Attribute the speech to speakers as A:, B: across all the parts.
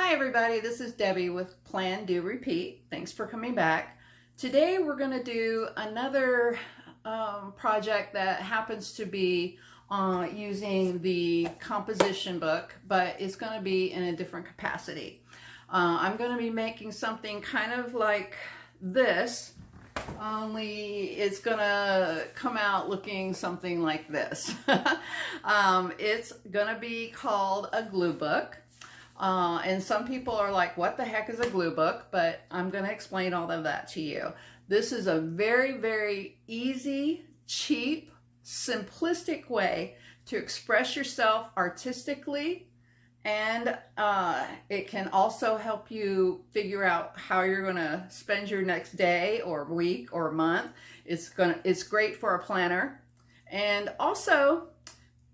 A: Hi everybody, this is Debbie with Plan.Do.Repeat. Thanks for coming back. Today we're going to do another project that happens to be using the composition book, but it's going to be in a different capacity. I'm going to be making something kind of like this, only it's going to come out looking something like this. It's going to be called a glue book. And some people are like, what the heck is a glue book? But I'm going to explain all of that to you. This is a very, very easy, cheap, simplistic way to express yourself artistically. And it can also help you figure out how you're going to spend your next day or week or month. It's great for a planner. And also,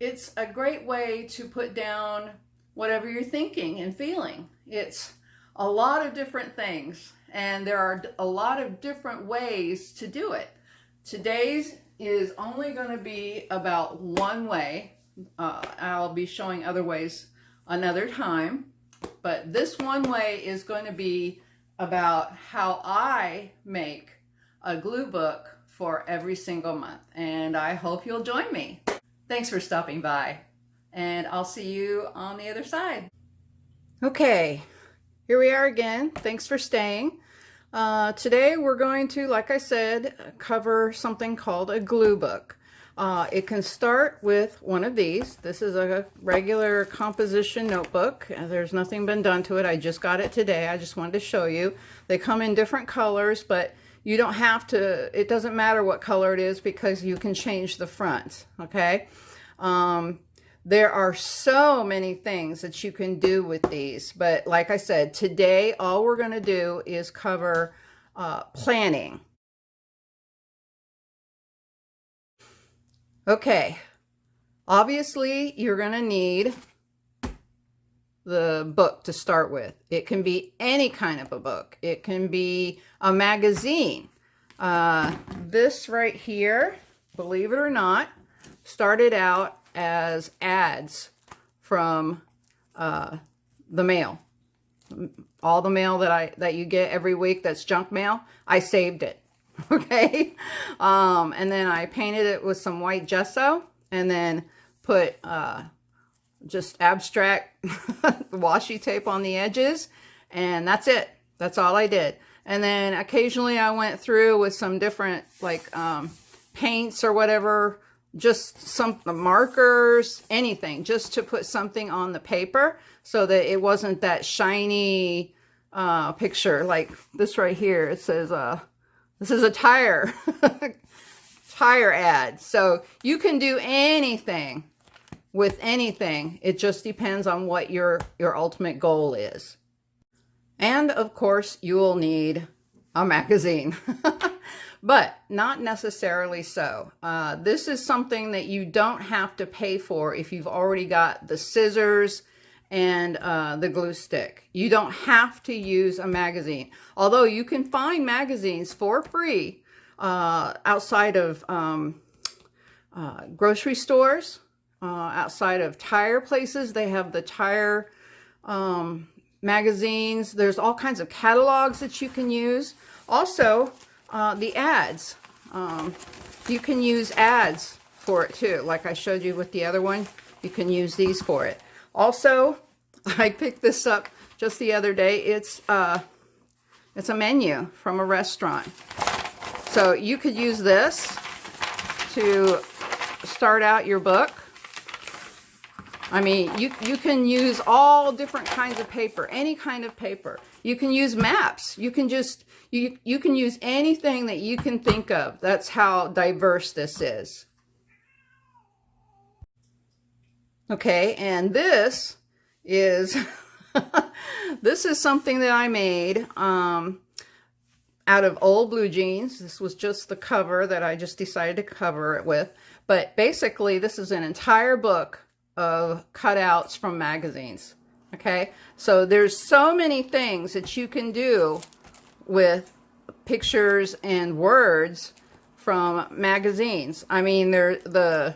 A: it's a great way to put down whatever you're thinking and feeling. It's a lot of different things, and there are a lot of different ways to do it. Today's is only going to be about one way. I'll be showing other ways another time, but this one way is going to be about how I make a glue book for every single month, and I hope you'll join me. Thanks for stopping by, and I'll see you on the other side. Okay, here we are again. Thanks for staying. Today we're going to, like I said, cover something called a glue book. It can start with one of these. This is a regular composition notebook. There's nothing been done to it. I just got it today. I just wanted to show you. They come in different colors, but you don't have to, it doesn't matter what color it is because you can change the front, okay? There are so many things that you can do with these, but like I said, today all we're going to do is cover planning. Okay, obviously you're going to need the book to start with. It can be any kind of a book. It can be a magazine. This right here, believe it or not, started out as ads from the mail. All the mail that you get every week that's junk mail, I saved it. Okay, and then I painted it with some white gesso and then put just abstract washi tape on the edges, and that's it. That's all I did. And then occasionally I went through with some different like paints or whatever, just some markers, anything, just to put something on the paper so that it wasn't that shiny picture. Like this right here, it says this is a tire tire ad. So you can do anything with anything. It just depends on what your ultimate goal is. And of course you will need a magazine. But not necessarily so. This is something that you don't have to pay for if you've already got the scissors and the glue stick. You don't have to use a magazine. Although you can find magazines for free outside of grocery stores, outside of tire places. They have the tire magazines. There's all kinds of catalogs that you can use. Also, the ads. You can use ads for it too. Like I showed you with the other one, you can use these for it. Also, I picked this up just the other day. It's a menu from a restaurant. So you could use this to start out your book. I mean, you can use all different kinds of paper, any kind of paper. You can use maps. You can just, you can use anything that you can think of. That's how diverse this is. Okay, and this is, this is something that I made out of old blue jeans. This was just the cover that I just decided to cover it with. But basically, this is an entire book of cutouts from magazines. Okay, so there's so many things that you can do with pictures and words from magazines. I mean, the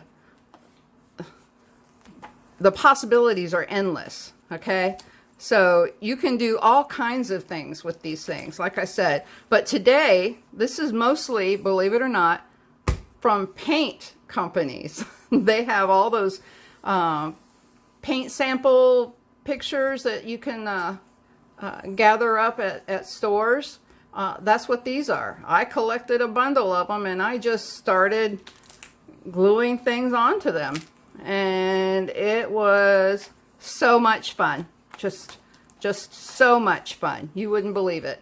A: possibilities are endless. Okay, So you can do all kinds of things with these things, like I said. But today, this is mostly, believe it or not, from paint companies. They have all those paint sample pictures that you can gather up at stores. That's what these are. I collected a bundle of them and I just started gluing things onto them. And it was so much fun. Just so much fun. You wouldn't believe it.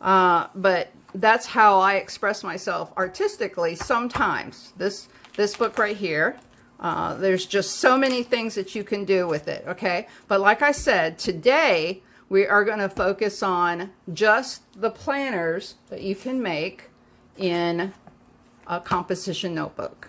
A: But that's how I express myself artistically sometimes. This book right here, there's just so many things that you can do with it, okay? But like I said, today we are going to focus on just the planners that you can make in a composition notebook.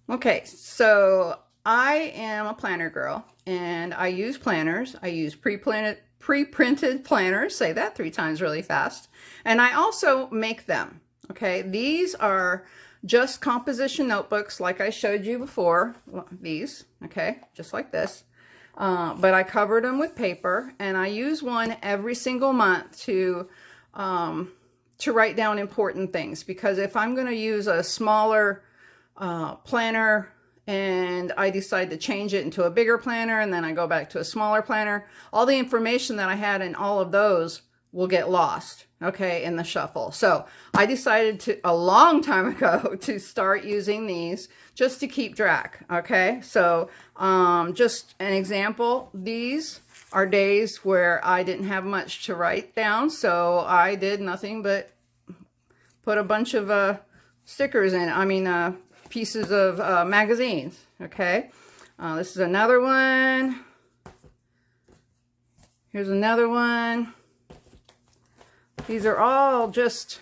A: Okay, so I am a planner girl and I use planners. I use pre-printed planners, say that 3 times really fast. And I also make them, okay? These are just composition notebooks like I showed you before, these, okay, just like this. But I covered them with paper and I use one every single month to write down important things, because if I'm going to use a smaller planner and I decide to change it into a bigger planner and then I go back to a smaller planner, all the information that I had in all of those will get lost, okay, in the shuffle. So I decided to, a long time ago, to start using these just to keep track, okay? So just an example, these are days where I didn't have much to write down, so I did nothing but put a bunch of stickers in, pieces of magazines, okay? This is another one. Here's another one. These are all just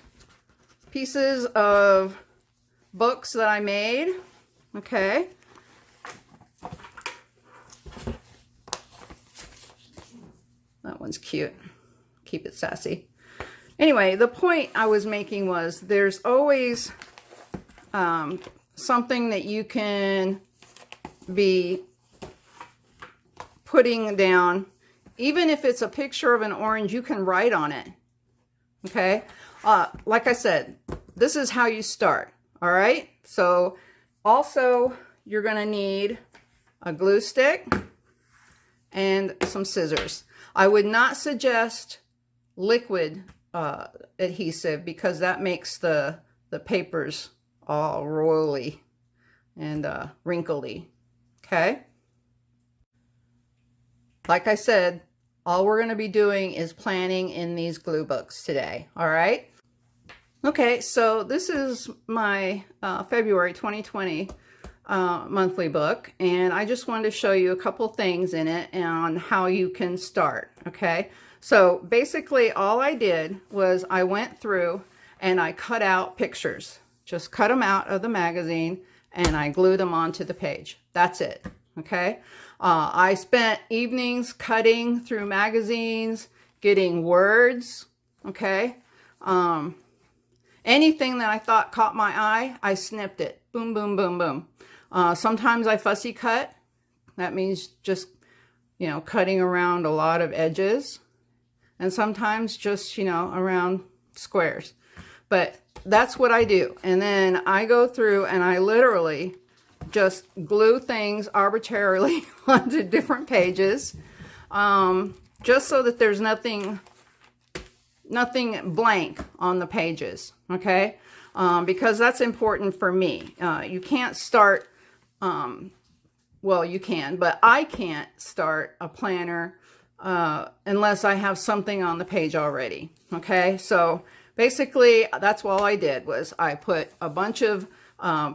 A: pieces of books that I made, okay? That one's cute. Keep it sassy. Anyway, the point I was making was there's always something that you can be putting down. Even if it's a picture of an orange, you can write on it. Okay, like I said, this is how you start. All right, so also you're going to need a glue stick and some scissors. I would not suggest liquid adhesive because that makes the papers all roily and wrinkly. Okay, like I said, all we're going to be doing is planning in these glue books today, all right? Okay, so this is my February 2020 monthly book, and I just wanted to show you a couple things in it and on how you can start, okay? So basically all I did was I went through and I cut out pictures. Just cut them out of the magazine and I glued them onto the page. That's it, okay? I spent evenings cutting through magazines, getting words, okay? Anything that I thought caught my eye, I snipped it. Boom, boom, boom, boom. Sometimes I fussy cut. That means just, cutting around a lot of edges. And sometimes just, around squares. But that's what I do. And then I go through and I literally just glue things arbitrarily onto different pages, just so that there's nothing blank on the pages, okay? Because that's important for me. You can't start, well, you can, but I can't start a planner unless I have something on the page already, okay? So basically, that's all I did was I put a bunch of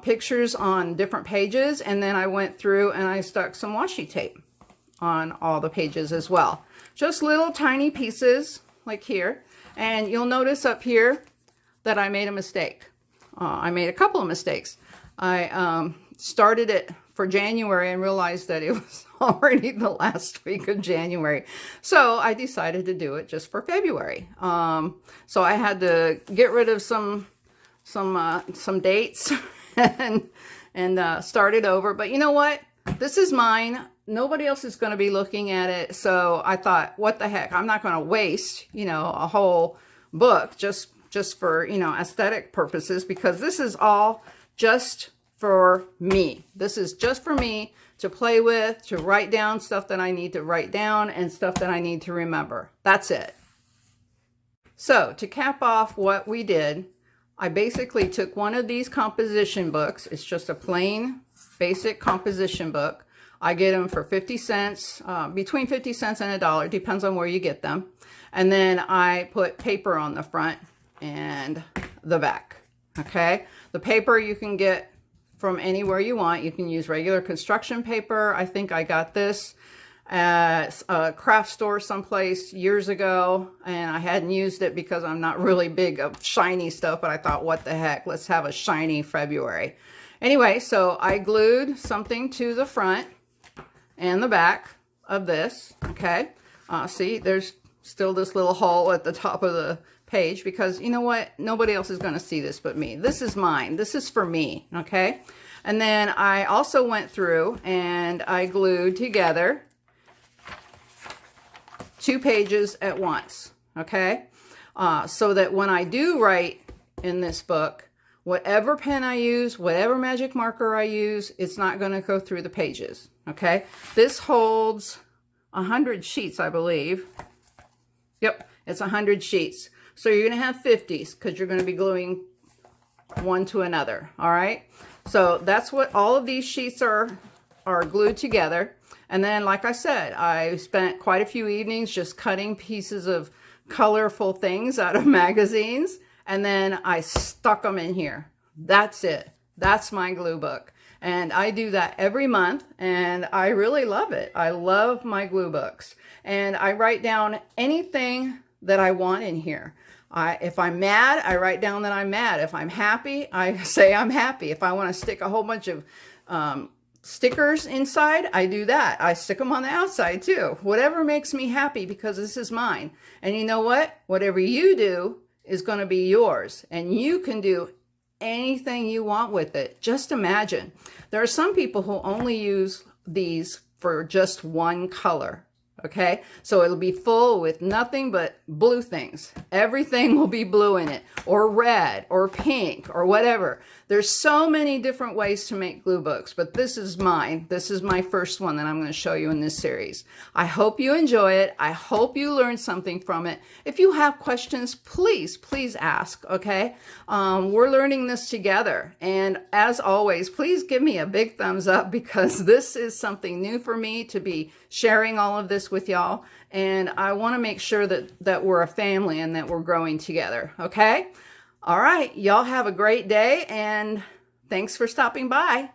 A: pictures on different pages, and then I went through and I stuck some washi tape on all the pages as well. Just little tiny pieces like here. And you'll notice up here that I made a mistake. I made a couple of mistakes. I started it for January and realized that it was already the last week of January. So I decided to do it just for February. So I had to get rid of some dates and start it over. But you know what? this is mine. Nobody else is going to be looking at it. So I thought, what the heck? I'm not going to waste, you know, a whole book just for, you know, aesthetic purposes, because this is all just for me. This is just for me to play with, to write down stuff that I need to write down and stuff that I need to remember. That's it. So to cap off what we did, I basically took one of these composition books. It's just a plain basic composition book. I get them for 50 cents, between 50 cents and $1, depends on where you get them. And then I put paper on the front and the back, okay? The paper you can get from anywhere you want. You can use regular construction paper. I think I got this at a craft store someplace years ago, and I hadn't used it because I'm not really big of shiny stuff, but I thought, what the heck, let's have a shiny February. Anyway, so I glued something to the front and the back of this, okay? See, there's still this little hole at the top of the page, because you know what? Nobody else is going to see this but me. This is mine. This is for me, okay? And then I also went through and I glued together 2 pages at once, okay? So that when I do write in this book, whatever pen I use, whatever magic marker I use, it's not going to go through the pages, okay? This holds 100 sheets, I believe. Yep, it's 100 sheets. So you're going to have 50s because you're going to be gluing one to another, all right? So that's what all of these sheets are glued together. And then, like I said, I spent quite a few evenings just cutting pieces of colorful things out of magazines, and then I stuck them in here. That's it. That's my glue book. And I do that every month, and I really love it. I love my glue books. And I write down anything that I want in here. If I'm mad, I write down that I'm mad. If I'm happy, I say I'm happy. If I want to stick a whole bunch of stickers inside, I do that. I stick them on the outside too. Whatever makes me happy, because this is mine. And you know what? Whatever you do is going to be yours. And you can do anything you want with it. Just imagine. There are some people who only use these for just one color. Okay, so it'll be full with nothing but blue things. Everything will be blue in it, or red, or pink, or whatever. There's so many different ways to make glue books, but this is mine. This is my first one that I'm going to show you in this series. I hope you enjoy it. I hope you learned something from it. If you have questions, please ask, okay? We're learning this together. And as always, please give me a big thumbs up, because this is something new for me to be sharing all of this with y'all. And I want to make sure that we're a family and that we're growing together, okay? All right, y'all have a great day, and thanks for stopping by.